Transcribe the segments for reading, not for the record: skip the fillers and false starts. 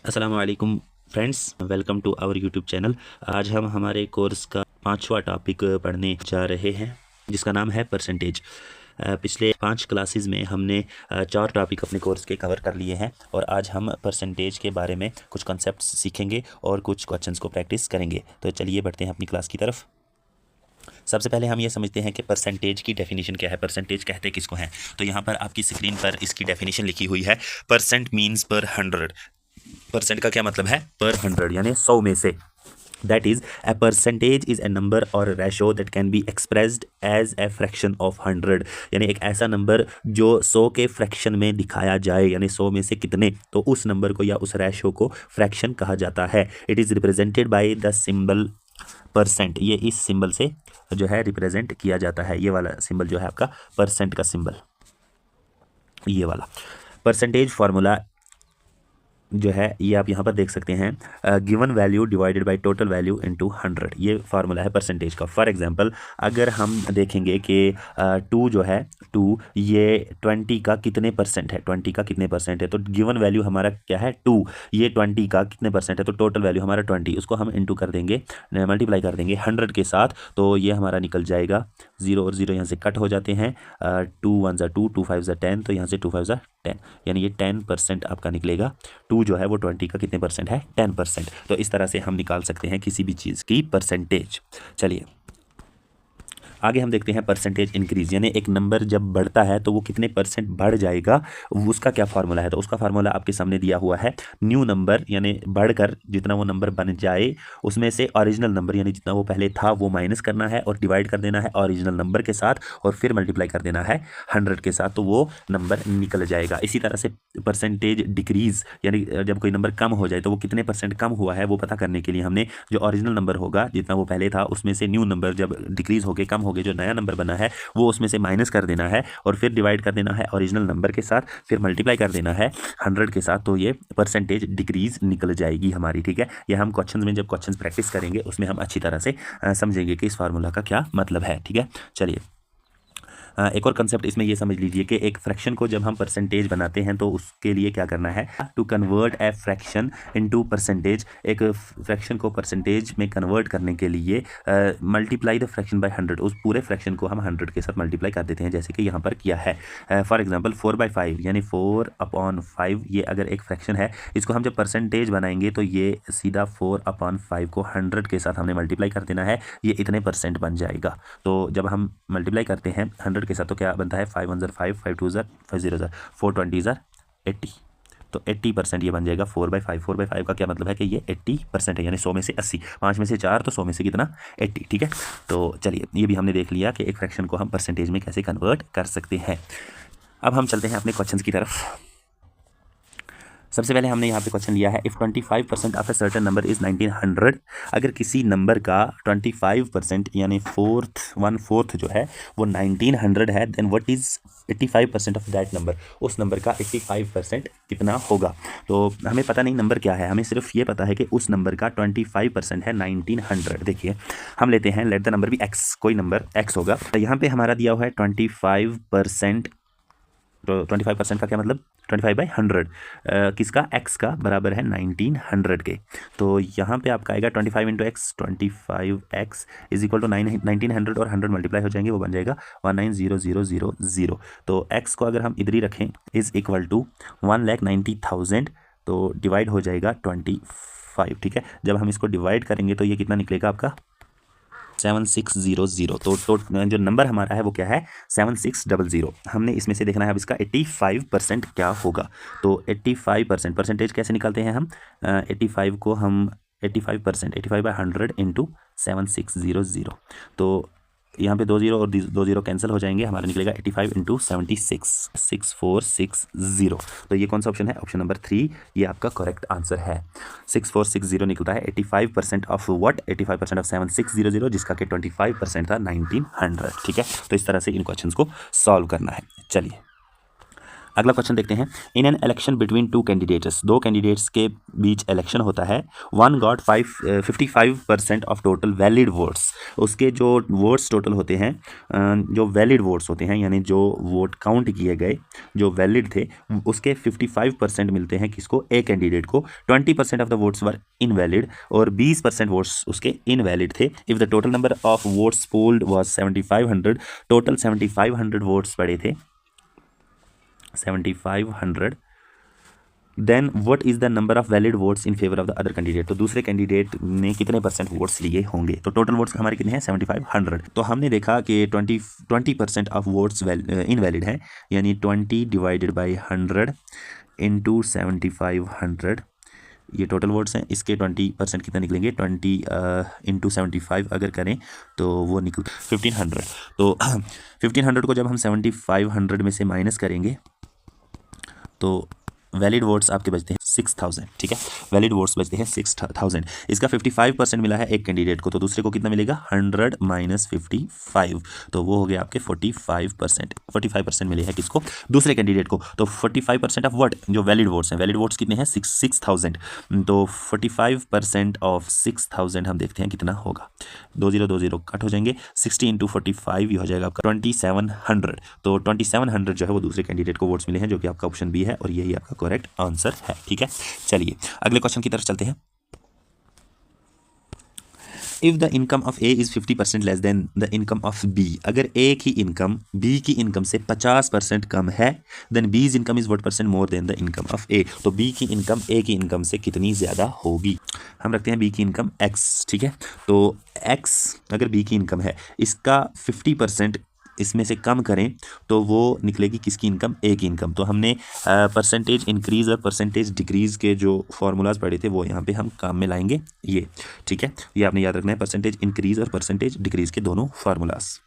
अस्सलाम वालेकुम friends, welcome to our YouTube channel. आज हम हमारे कोर्स का 5वां टॉपिक पढ़ने जा रहे हैं जिसका नाम है परसेंटेज। पिछले 5 क्लासेस में हमने 4 टॉपिक अपने कोर्स के कवर कर लिए हैं और आज हम परसेंटेज के बारे में कुछ कॉन्सेप्ट्स सीखेंगे और कुछ क्वेश्चंस को प्रैक्टिस करेंगे। तो चलिए बढ़ते हैं अपनी क्लास की तरफ। सबसे पहले हम ये समझते हैं कि परसेंटेज की डेफिनेशन क्या है, परसेंटेज कहते किसको हैं। तो यहाँ पर आपकी स्क्रीन पर इसकी डेफिनेशन लिखी हुई है। परसेंट मीन्स पर 100। परसेंट का क्या मतलब है? पर 100 यानी 100 में से। That is a percentage is a number or ratio that can be expressed as a fraction of 100। यानी एक ऐसा नंबर जो 100 के फ्रैक्शन में दिखाया जाए, यानी 100 में से कितने, तो उस नंबर को या उस रेशो को फ्रैक्शन कहा जाता है। It is represented by the symbol percent. ये इस सिंबल से जो है रिप्रेजेंट किया जाता है। ये वाला सिंबल जो है आपका परसेंट का सिंबल, ये वाला परसेंटेज फार्मूला जो है ये आप यहाँ पर देख सकते हैं। Given value divided by total value into 100, ये फार्मूला है परसेंटेज का। फॉर एग्जांपल अगर हम देखेंगे कि 2 जो है 2 ये 20 का कितने परसेंट है, 20 का कितने परसेंट है, तो गिवन वैल्यू हमारा क्या है 2, ये 20 का कितने परसेंट है, तो टोटल वैल्यू हमारा 20, उसको हम इंटू कर देंगे, मल्टीप्लाई कर देंगे 100 के साथ, तो ये हमारा निकल जाएगा 0 और 0 यहाँ से कट हो जाते हैं। 2 1 ज़ा 2, 2 5 ज़ा 10, तो यहाँ से 2 5 ज़ा 10, यानी ये 10% आपका निकलेगा। 2 जो है वो 20 का कितने परसेंट है, 10%। तो इस तरह से हम निकाल सकते हैं किसी भी चीज़ की परसेंटेज। चलिए आगे हम देखते हैं परसेंटेज इंक्रीज, यानी एक नंबर जब बढ़ता है तो वो कितने परसेंट बढ़ जाएगा, उसका क्या फार्मूला है। तो उसका फार्मूला आपके सामने दिया हुआ है। न्यू नंबर यानी बढ़कर जितना वो नंबर बन जाए उसमें से ओरिजिनल नंबर यानी जितना वो पहले था वो माइनस करना है और डिवाइड कर देना है ओरिजिनल नंबर के साथ और फिर मल्टीप्लाई कर देना है 100 के साथ, तो वो नंबर निकल जाएगा। इसी तरह से परसेंटेज डिक्रीज यानी जब कोई नंबर कम हो जाए तो वो कितने परसेंट कम हुआ है वो पता करने के लिए हमने जो ओरिजिनल नंबर होगा जितना वो पहले था उसमें से न्यू नंबर जब डिक्रीज होकर कम हो गए, जो नया नंबर बना है वो उसमें से माइनस कर देना है और फिर डिवाइड कर देना है ओरिजिनल नंबर के साथ, फिर मल्टीप्लाई कर देना है 100 के साथ, तो ये परसेंटेज डिक्रीज निकल जाएगी हमारी। ठीक है, ये हम क्वेश्चन में जब क्वेश्चन प्रैक्टिस करेंगे उसमें हम अच्छी तरह से समझेंगे कि इस फार्मूला का क्या मतलब है। ठीक है, चलिए एक और कंसेप्ट इसमें ये समझ लीजिए कि एक फ्रैक्शन को जब हम परसेंटेज बनाते हैं तो उसके लिए क्या करना है, to convert a fraction into percentage. एक फ्रैक्शन को परसेंटेज में कन्वर्ट करने के लिए मल्टीप्लाई द फ्रैक्शन बाय 100, उस पूरे फ्रैक्शन को हम 100 के साथ मल्टीप्लाई कर देते हैं, जैसे कि यहाँ पर किया है। फॉर एग्जाम्पल 4/5 यानी 4/5, ये अगर एक फ्रैक्शन है, इसको हम जब परसेंटेज बनाएंगे तो ये सीधा 4/5 को 100 के साथ हमने मल्टीप्लाई कर देना है, ये इतने परसेंट बन जाएगा। तो जब हम मल्टीप्लाई करते हैं 100 के साथ तो क्या बनता है, 5 1 ज़र 5, 5 2 ज़र 5 0 ज़र 4 20 ज़र 80, तो 80% ये बन जाएगा 4/5। 4/5 का क्या मतलब है कि ये 80% है, यानी 100 में से 80, 5 में से 4 तो 100 में से कितना, 80। ठीक है, तो चलिए ये भी हमने देख लिया कि एक फ्रैक्शन को हम परसेंटेज में कैसे कन्वर्ट कर सकते हैं। अब हम चलते हैं अपने क्वेश्चन की तरफ। सबसे पहले हमने यहाँ पे क्वेश्चन लिया है, if 25% of a certain number is 1900। अगर किसी नंबर का 25% यानी 1/4 जो है वो 1900 है, then what is 85% of that number, उस नंबर का 85% कितना होगा। तो हमें पता नहीं नंबर क्या है, हमें सिर्फ ये पता है कि उस नंबर का 25% है 1900। देखिए हम लेते हैं, लेट द नंबर भी एक्स, कोई नंबर एक्स होगा, तो यहाँ पे हमारा दिया हुआ है 25%। तो 25% का क्या मतलब, 25/100 किसका, x का बराबर है 1900 के। तो यहाँ पे आपका आएगा 25 into x, 25x is equal to 1900 और 100 मल्टीप्लाई हो जाएंगे, वो बन जाएगा 190000। तो x को अगर हम इधर ही रखें इज इक्वल टू 1,90,000, तो डिवाइड हो जाएगा 25। ठीक है, जब हम इसको डिवाइड करेंगे तो ये कितना निकलेगा आपका 7600। तो जो नंबर हमारा है वो क्या है 7600। हमने इसमें से देखना है अब इसका 85% क्या होगा। तो 85% परसेंटेज कैसे निकालते हैं हम, 85 को हम 85%, 85/100 इंटू 7600, तो यहाँ पे 2 0 और 2 0 कैंसिल हो जाएंगे, हमारा निकलेगा 85 इंटू 76, 6460। तो ये कौन सा ऑप्शन है, ऑप्शन नंबर 3, ये आपका करेक्ट आंसर है। 6460 निकलता है 85% ऑफ व्हाट, 85% ऑफ 7600, जिसका कि 25% था 1900। ठीक है, तो इस तरह से इन क्वेश्चंस को सॉल्व करना है। चलिए अगला क्वेश्चन देखते हैं। In an election between two candidates, दो कैंडिडेट्स के बीच इलेक्शन होता है। One got 55% of total valid votes, उसके जो वोट्स टोटल होते हैं, जो वैलिड वोट्स होते हैं यानी जो वोट काउंट किए गए जो वैलिड थे, उसके 55% मिलते हैं किसको, ए कैंडिडेट को। 20% of the votes were invalid और 20% वोट्स उसके इनवैलिड थे। If the total number of votes polled was 7500, total 7500 votes पड़े थे, 7500, then what is the number of valid votes in favour of the other candidate, तो दूसरे candidate ने कितने percent votes लिए होंगे। तो टोटल वोट्स हमारे कितने हैं, 7500। तो हमने देखा कि 20% ऑफ वोट्स इनवैलिड हैं, यानी 20 डिवाइडेड बाई 100 इंटू 7500, ये टोटल वोट्स हैं। इसके 20% कितना निकलेंगे, 20 इंटू 75 अगर करें तो वो निकल 1500। तो 1500 को जब हम 7500 में से माइनस करेंगे तो वैलिड वोट्स आपके बचते हैं 6000, ठीक है, वैलिड वोट्स बचते हैं 6000। इसका 55% मिला है एक कैंडिडेट को, तो दूसरे को कितना मिलेगा, 100 माइनस 55, तो वो हो गया आपके 45%। 45% मिले हैं किसको, दूसरे कैंडिडेट को। तो 45% ऑफ व्हाट, जो वैलिड वोट्स हैं, वैलिड वोट्स कितने हैं, 6000। तो 45% ऑफ 6000 हम देखते हैं कितना होगा, 2020 कट हो जाएंगे, 60 इंटू 45 ये हो जाएगा आपका 2700। तो 2700 जो है वो दूसरे कैंडिडेट को वोट्स मिले हैं, जो कि आपका ऑप्शन बी है और यही आपका करेक्ट आंसर है, ठीक है। चलिए अगले क्वेश्चन की तरफ चलते हैं। If the income of A is 50% less than the income of B, अगर ए की इनकम बी की इनकम से 50% कम है, then B's income is what percent more than the income of A, तो बी की इनकम ए की इनकम से कितनी ज़्यादा होगी। हम रखते हैं बी की इनकम एक्स, ठीक है। तो एक्स अगर बी की इनकम है, इसका 50% इसमें से कम करें तो वो निकलेगी किसकी इनकम, ए की इनकम। तो हमने परसेंटेज इंक्रीज़ और परसेंटेज डिक्रीज़ के जो फार्मूलाज पढ़े थे वो यहाँ पे हम काम में लाएंगे, ये ठीक है, ये आपने याद रखना है, परसेंटेज इंक्रीज़ और परसेंटेज डिक्रीज़ के दोनों फार्मूलाज,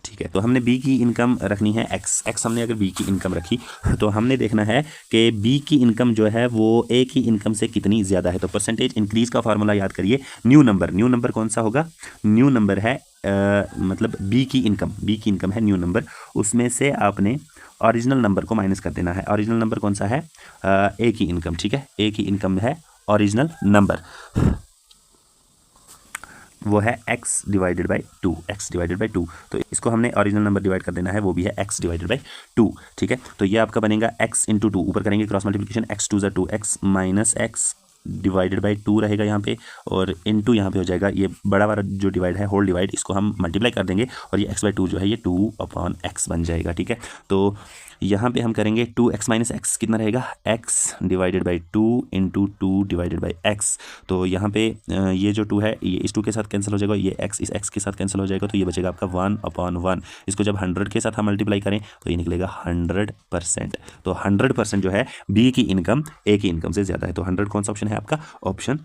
ठीक है। तो हमने बी की इनकम रखनी है एक्स हमने अगर बी की इनकम रखी तो हमने देखना है कि बी की इनकम जो है वो ए की इनकम से कितनी ज़्यादा है। तो परसेंटेज इंक्रीज़ का फार्मूला याद करिए, न्यू नंबर कौन सा होगा, न्यू नंबर है मतलब बी की इनकम है न्यू नंबर, उसमें से आपने ओरिजिनल नंबर को माइनस कर देना है। ओरिजिनल नंबर कौन सा है, ए की इनकम, ठीक है, ए की इनकम है ओरिजिनल नंबर, वो है x डिवाइडेड बाई 2, तो इसको हमने ओरिजिनल नंबर डिवाइड कर देना है, वो भी है x डिवाइडेड बाई 2, ठीक है। तो ये आपका बनेगा x इंटू 2, ऊपर करेंगे cross multiplication, x 2 = 2, x minus x divided by 2 रहेगा यहाँ पे, और इनटू यहाँ पे हो जाएगा ये बड़ा वाला जो डिवाइड है, होल डिवाइड, इसको हम मल्टीप्लाई कर देंगे और ये x/2 जो है ये 2/x बन जाएगा, ठीक है। तो यहाँ पे हम करेंगे 2x माइनस एक्स कितना रहेगा, x divided by 2 into 2 divided by x. तो यहाँ पे ये जो 2 है ये इस 2 के साथ कैंसिल हो जाएगा, ये x इस x के साथ कैंसिल हो जाएगा, तो ये बचेगा आपका 1/1। इसको जब 100 के साथ हम मल्टीप्लाई करें तो ये निकलेगा 100%। तो 100% जो है बी की इनकम ए की इनकम से ज़्यादा है। तो 100 कौन सा ऑप्शन है आपका, ऑप्शन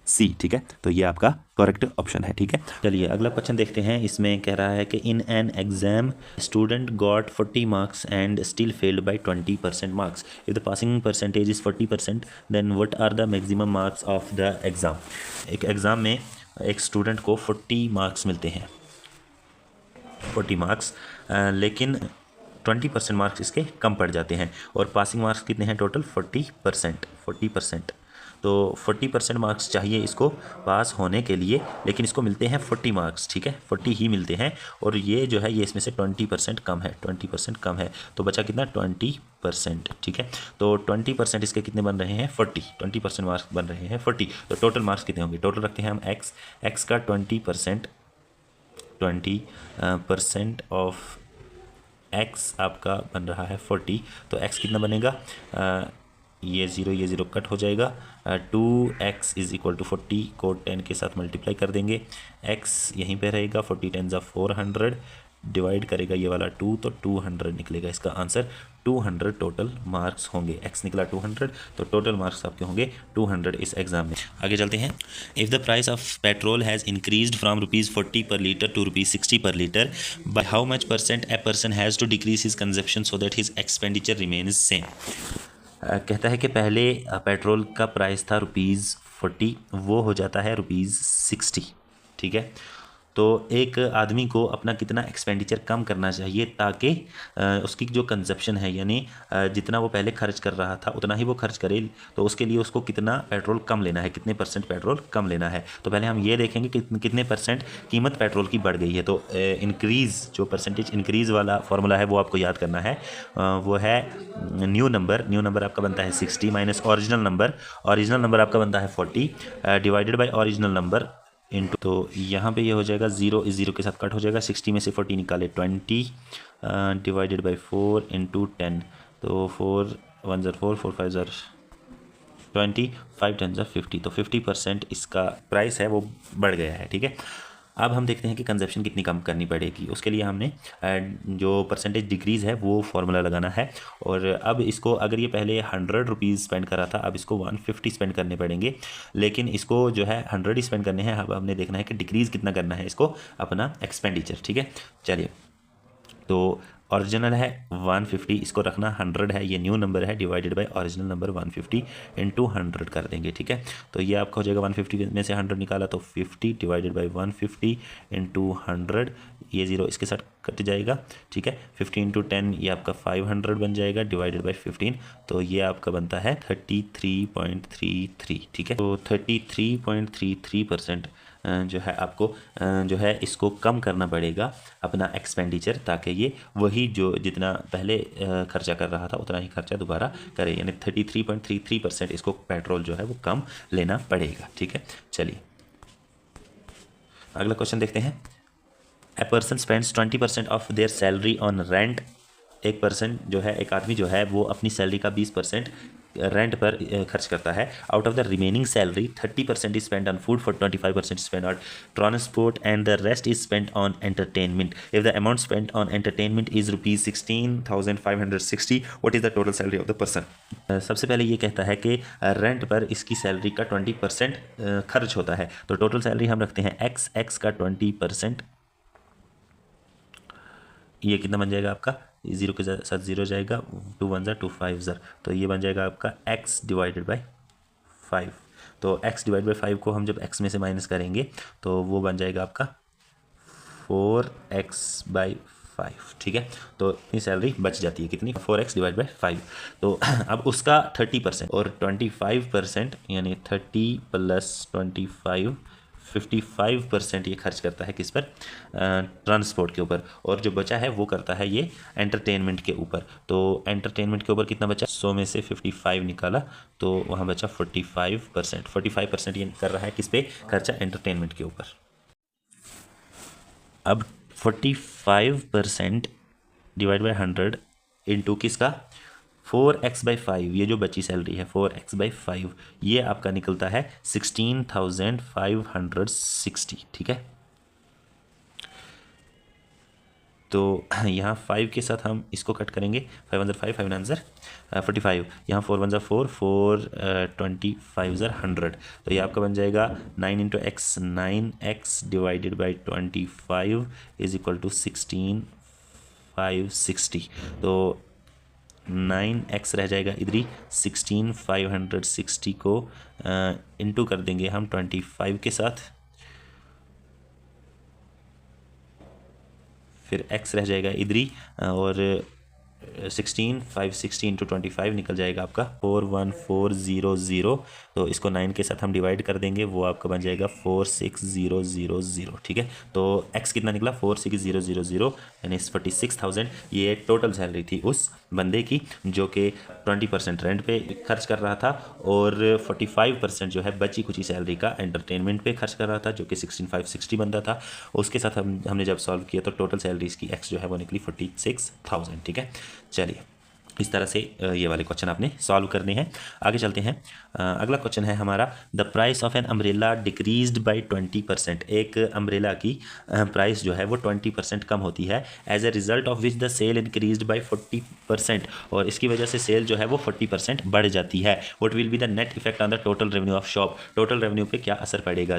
सी, ठीक है। तो ये आपका करेक्ट ऑप्शन है, ठीक है। चलिए अगला क्वेश्चन देखते हैं। इसमें कह रहा है कि in an exam student got 40 marks and still failed by 20% marks. If the passing percentage is 40% then what are the maximum marks of the exam. एक एग्ज़ाम में एक स्टूडेंट को 40 मार्क्स मिलते हैं, 40 मार्क्स, लेकिन 20% मार्क्स इसके कम पड़ जाते हैं, और पासिंग मार्क्स कितने हैं टोटल, 40%। तो 40% मार्क्स चाहिए इसको पास होने के लिए, लेकिन इसको मिलते हैं 40 मार्क्स, ठीक है, 40 ही मिलते हैं, और ये जो है ये इसमें से 20% कम है, 20% कम है, तो बचा कितना, 20%, ठीक है। तो 20% इसके कितने बन रहे हैं, 40, 20% मार्क्स बन रहे हैं 40, तो टोटल मार्क्स कितने होंगे, टोटल रखते हैं हम एक्स का 20% ऑफ एक्स आपका बन रहा है 40, तो एक्स कितना बनेगा, ये ज़ीरो कट हो जाएगा, 2x = 40 को 10 के साथ मल्टीप्लाई कर देंगे, x यहीं पे रहेगा, 40 10 = 400, डिवाइड करेगा ये वाला 2, तो 200 निकलेगा इसका आंसर। 200 टोटल मार्क्स होंगे, x निकला 200, तो टोटल मार्क्स आपके होंगे 200 इस एग्जाम में। आगे चलते हैं। If the price of petrol has increased from ₹40 per litre to ₹60 per litre, by how much % a person has to decrease his consumption so that his expenditure remains same. कहता है कि पहले पेट्रोल का price था ₹40, वो हो जाता है ₹60, ठीक है। तो एक आदमी को अपना कितना एक्सपेंडिचर कम करना चाहिए ताकि उसकी जो कंजप्शन है, यानी जितना वो पहले खर्च कर रहा था उतना ही वो खर्च करे, तो उसके लिए उसको कितना पेट्रोल कम लेना है, कितने परसेंट पेट्रोल कम लेना है। तो पहले हम ये देखेंगे कि कितने परसेंट कीमत पेट्रोल की बढ़ गई है। तो इंक्रीज़, जो परसेंटेज इंक्रीज़ वाला फॉर्मूला है वो आपको याद करना है। वो है न्यू नंबर आपका बनता है 60 माइनस ओरिजिनल नंबर आपका बनता है 40 divided by original number into, तो यहाँ पे ये हो जाएगा 0 इस 0 के साथ कट हो जाएगा, 60 में से 40 निकाले 20 डिवाइडेड बाई 4 इंटू 10, तो 4 1 ज़र 4 4 5 ज़र 20 5 10 ज़र 50, तो 50% इसका प्राइस है वो बढ़ गया है। ठीक है, अब हम देखते हैं कि कंजप्शन कितनी कम करनी पड़ेगी। उसके लिए हमने जो परसेंटेज डिक्रीज़ है वो फार्मूला लगाना है। और अब इसको, अगर ये पहले 100 रुपीज़ स्पेंड कर रहा था, अब इसको 150 स्पेंड करने पड़ेंगे, लेकिन इसको जो है 100 ही स्पेंड करने हैं। अब हमने देखना है कि डिक्रीज़ कितना करना है इसको अपना एक्सपेंडिचर। ठीक है, चलिए, तो ओरिजिनल है 150, इसको रखना 100 है, ये न्यू नंबर है, divided by original number 150 into 100 कर देंगे। ठीक है, तो ये आपका हो जाएगा 150 में से 100 निकाला तो 50 डिवाइडेड बाय 150 इंटू 100, ये 0 इसके साथ कट जाएगा। ठीक है, 50 इंटू 10 ये आपका 500 बन जाएगा डिवाइडेड बाय 15, तो ये आपका बनता है 33.33। ठीक है, तो 33.33% जो है आपको जो है इसको कम करना पड़ेगा अपना एक्सपेंडिचर, ताकि ये वही जो जितना पहले खर्चा कर रहा था उतना ही खर्चा दोबारा करे, यानी 33.33% इसको पेट्रोल जो है वो कम लेना पड़ेगा। ठीक है, चलिए अगला क्वेश्चन देखते हैं। A person spends 20% of their salary on rent. एक पर्सन जो है, एक आदमी जो है वो अपनी सैलरी का 20% रेंट पर खर्च करता है। Out of the remaining salary 30% is spend on food, for 25% spend on transport and the rest is spend on entertainment. If the amount spend on entertainment is ₹16,560, what is the total salary of the person. सबसे पहले ये कहता है कि rent पर इसकी salary का 20% खर्च होता है, तो टोटल सैलरी हम रखते हैं x का 20%, ये कितना बन जाएगा आपका, 0 के साथ 0 जाएगा, 2 1 ज़र 2 5 ज़र, तो ये बन जाएगा आपका x डिवाइडेड बाय 5। तो x डिवाइड बाय 5 को हम जब x में से माइनस करेंगे तो वो बन जाएगा आपका 4x/5। ठीक है, तो इतनी सैलरी बच जाती है, कितनी, 4x डिवाइड बाय 5। तो अब उसका 30% और 25% यानी 30 + 25 55% ये खर्च करता है किस पर, ट्रांसपोर्ट के ऊपर, और जो बचा है वो करता है ये एंटरटेनमेंट के ऊपर। तो एंटरटेनमेंट के ऊपर कितना बचा, 100 में से 55 निकाला तो वहाँ बचा 45%। 45% ये कर रहा है किस पे खर्चा, एंटरटेनमेंट के ऊपर। अब 45% डिवाइड बाय 100 इंटू किसका, 4x/5, ये जो बची सैलरी है 4x/5, ये आपका निकलता है 16,560। ठीक है, तो यहाँ 5 के साथ हम इसको कट करेंगे, 5 1 ज़र 5 5 9 ज़र 45, यहाँ 4 1 ज़र 4 4 25 ज़र 100, तो ये आपका बन जाएगा 9 × x, 9x divided by 25 is equal to 16,560। तो 9x रह जाएगा इधर ही, 16,560 को इंटू कर देंगे हम 25 के साथ, फिर x रह जाएगा इधर ही, और 16,560 इंटू 25 निकल जाएगा आपका 41400। तो इसको 9 के साथ हम डिवाइड कर देंगे, वो आपका बन जाएगा 46,000। ठीक है, तो x कितना निकला, 46,000 यानी 46,000। ये टोटल सैलरी थी उस बंदे की जो कि 20% रेंट पे खर्च कर रहा था, और 45% जो है बची कुछ सैलरी का एंटरटेनमेंट पे खर्च कर रहा था, जो कि 16,560 बनता था। उसके साथ हमने जब सॉल्व किया तो टोटल सैलरी इसकी x जो है वो निकली 46,000। ठीक है, चलिए इस तरह से ये वाले क्वेश्चन आपने सॉल्व करने हैं। आगे चलते हैं, अगला क्वेश्चन है हमारा, the price of an umbrella decreased bye 20%। एक अम्ब्रेला की प्राइस जो है वो 20% कम होती है, as a result of which the sale increased by 40%, और इसकी वजह से सेल जो है वो 40% बढ़ जाती है। What will be the net effect on the total revenue of shop. Total revenue पे क्या असर पड़ेगा,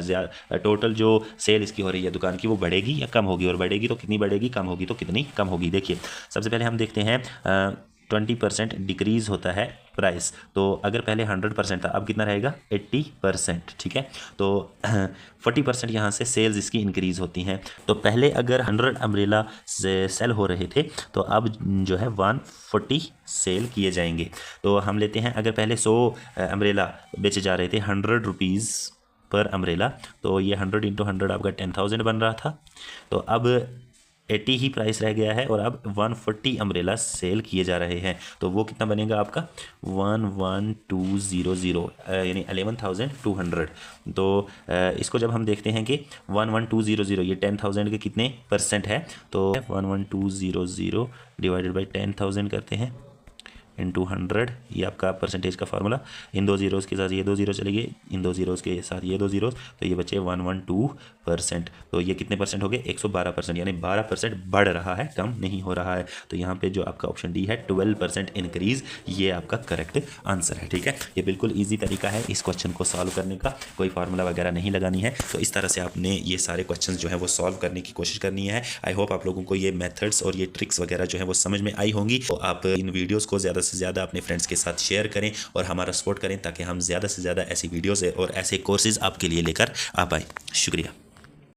टोटल जो सेल इसकी हो रही है दुकान की वो बढ़ेगी या कम होगी, और बढ़ेगी तो कितनी बढ़ेगी, कम होगी तो कितनी कम होगी। देखिए सबसे पहले हम देखते हैं 20% डिक्रीज़ होता है प्राइस। तो अगर पहले 100% था, अब कितना रहेगा 80%। ठीक है, तो 40% यहाँ से सेल्स इसकी इंक्रीज़ होती हैं। तो पहले अगर 100 अम्ब्रेला से सेल हो रहे थे तो अब जो है 140 सेल किए जाएंगे। तो हम लेते हैं, अगर पहले 100 अम्ब्रेला बेचे जा रहे थे 100 रुपीज़ पर अम्ब्रेला, तो ये 100 इंटू 100 आपका 10,000 बन रहा था। तो अब 80 ही प्राइस रह गया है और अब 140 अम्ब्रेला सेल किए जा रहे हैं। तो वो कितना बनेगा आपका 11200 यानी 11,200। तो इसको जब हम देखते हैं कि 11200 ये 10,000 के कितने परसेंट है, तो 11200 डिवाइडेड बाई 10,000 करते हैं इंटू 100, ये आपका परसेंटेज का फार्मूला। इन दो जीरोज़ के साथ ये दो जीरो चले गए, इन दो जीरोज़ के साथ ये दो जीरोज़, तो ये बचे 112%। तो ये कितने परसेंट हो गए 112%, यानी 12% बढ़ रहा है, कम नहीं हो रहा है। तो यहाँ पे जो आपका ऑप्शन डी है 12% इंक्रीज़, ये आपका करेक्ट आंसर है। ठीक है, ये बिल्कुल ईजी तरीका है इस क्वेश्चन को सॉल्व करने का, कोई फार्मूला वगैरह नहीं लगानी है। तो इस तरह से आपने ये सारे क्वेश्चन जो है वो सॉल्व करने की कोशिश करनी है। आई होप आप लोगों को ये मेथड्स और ये ट्रिक्स वगैरह जो है वो समझ में आई होंगी। तो आप इन वीडियोज़ को ज़्यादा से ज़्यादा अपने फ्रेंड्स के साथ शेयर करें और हमारा सपोर्ट करें, ताकि हम ज़्यादा से ज़्यादा ऐसी वीडियोज़ और ऐसे कोर्सेज़ आपके लिए लेकर आ पाए। शुक्रिया।